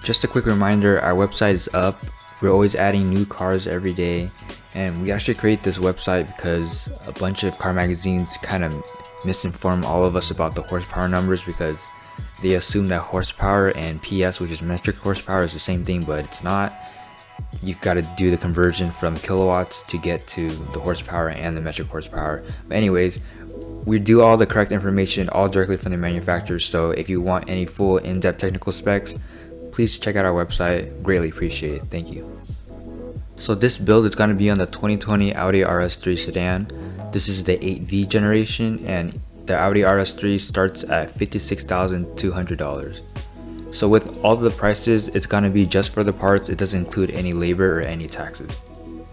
Just a quick reminder, our website is up. We're always adding new cars every day, and we actually create this website because a bunch of car magazines kind of misinform all of us about the horsepower numbers, because they assume that horsepower and PS, which is metric horsepower, is the same thing, but it's not. You've got to do the conversion from kilowatts to get to the horsepower and the metric horsepower. But anyways, we do all the correct information all directly from the manufacturer, so if you want any full in-depth technical specs, please check out our website. Greatly appreciate it. Thank you. So this build is going to be on the 2020 Audi RS3 Sedan. This is the 8V generation, and the Audi RS3 starts at $56,200. So with all the prices, it's going to be just for the parts. It doesn't include any labor or any taxes.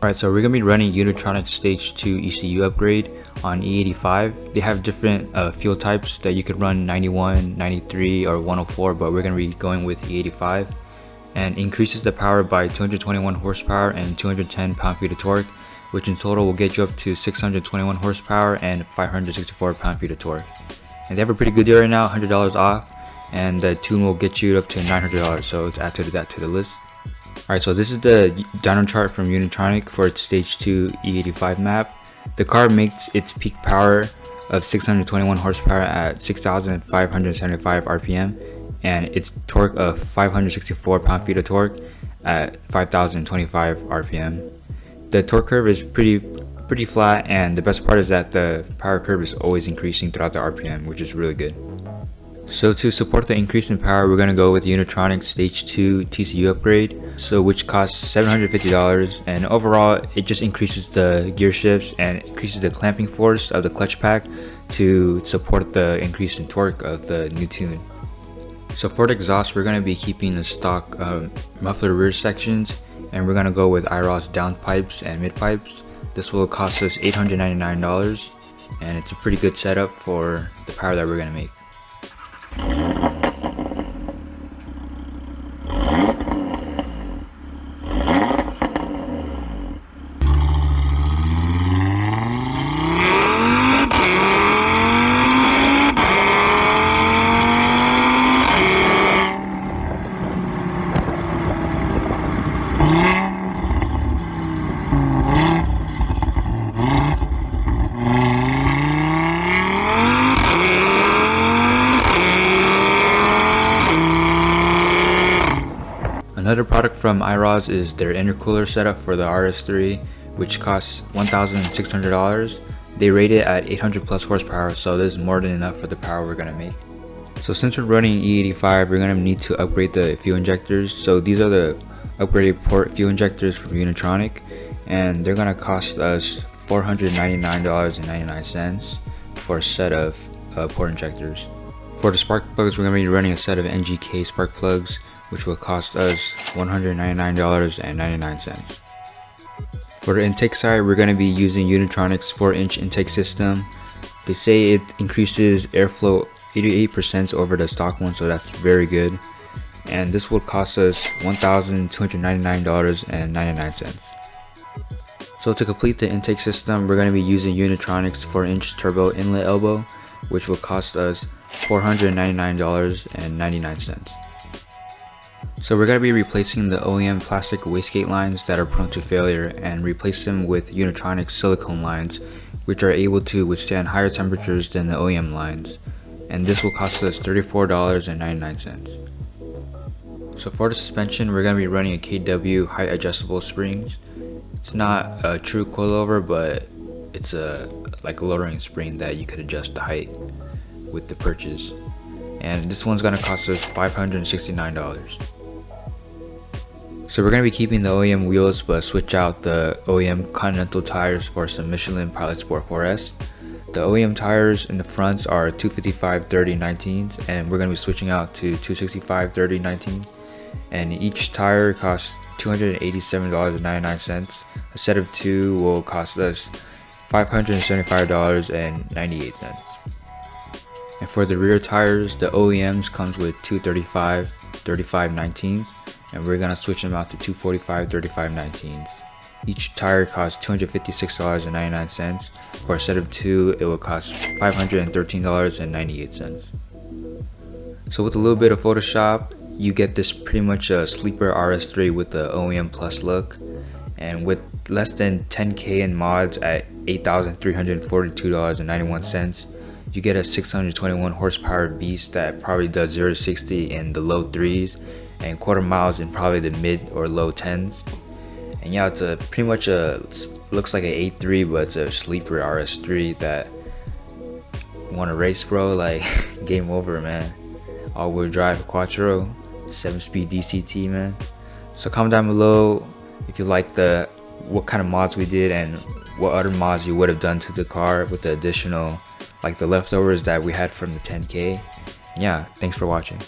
Alright, so we're going to be running Unitronic Stage 2 ECU upgrade on E85. They have different fuel types that you could run, 91, 93, or 104, but we're going to be going with E85. And increases the power by 221 horsepower and 210 pound-feet of torque, which in total will get you up to 621 horsepower and 564 pound-feet of torque. And they have a pretty good deal right now, $100 off, and the tune will get you up to $900, so let's add that to the list. Alright, so this is the dyno chart from Unitronic for its Stage 2 E85 map. The car makes its peak power of 621 horsepower at 6,575 RPM, and its torque of 564 pound-feet of torque at 5,025 RPM. The torque curve is pretty flat, and the best part is that the power curve is always increasing throughout the RPM, which is really good. So to support the increase in power, we're going to go with Unitronic Stage 2 TCU upgrade, which costs $750, and overall it just increases the gear shifts and increases the clamping force of the clutch pack to support the increase in torque of the new tune. So for the exhaust, we're going to be keeping the stock muffler rear sections, and we're going to go with IROS downpipes and midpipes. This will cost us $899, and it's a pretty good setup for the power that we're going to make. Another product from IROS is their intercooler setup for the RS3, which costs $1,600. They rate it at 800 plus horsepower, so this is more than enough for the power we're going to make. So since we're running E85, we're going to need to upgrade the fuel injectors. So these are the upgraded port fuel injectors from Unitronic, and they're going to cost us $499.99 for a set of port injectors. For the spark plugs, we're going to be running a set of NGK spark plugs, which will cost us $199.99. For the intake side, we're going to be using Unitronic's 4-inch intake system. They say it increases airflow 88% over the stock one, so that's very good. And this will cost us $1,299.99. So to complete the intake system, we're going to be using Unitronic's 4-inch turbo inlet elbow, which will cost us $499.99. So we're going to be replacing the OEM plastic wastegate lines that are prone to failure and replace them with Unitronic silicone lines, which are able to withstand higher temperatures than the OEM lines. And this will cost us $34.99. So for the suspension, we're going to be running a KW height adjustable springs. It's not a true coilover, but it's like a lowering spring that you could adjust the height with the purchase. And this one's going to cost us $569. So we're going to be keeping the OEM wheels, but switch out the OEM Continental tires for some Michelin Pilot Sport 4S. The OEM tires in the fronts are 255/30/19s, and we're going to be switching out to 265/30/19. And each tire costs $287.99. A set of two will cost us $575.98. And for the rear tires, the OEMs comes with 235/35/19s, and we're gonna switch them out to 245/35/19s. Each tire costs $256.99. For a set of two, it will cost $513.98. So with a little bit of Photoshop you get this pretty much a sleeper RS3 with the OEM Plus look, and with less than 10k in mods at $8,342.91, you get a 621 horsepower beast that probably does 0 to 60 in the low 3s and quarter miles in probably the mid or low 10s. And yeah, it's a pretty much looks like an 8.3, but it's a sleeper RS3 that want to race, bro, like game over, man. All-wheel drive quattro, 7-speed DCT, man. So comment down below if you like what kind of mods we did and what other mods you would have done to the car with the additional, like the leftovers that we had from the 10k. Yeah, thanks for watching.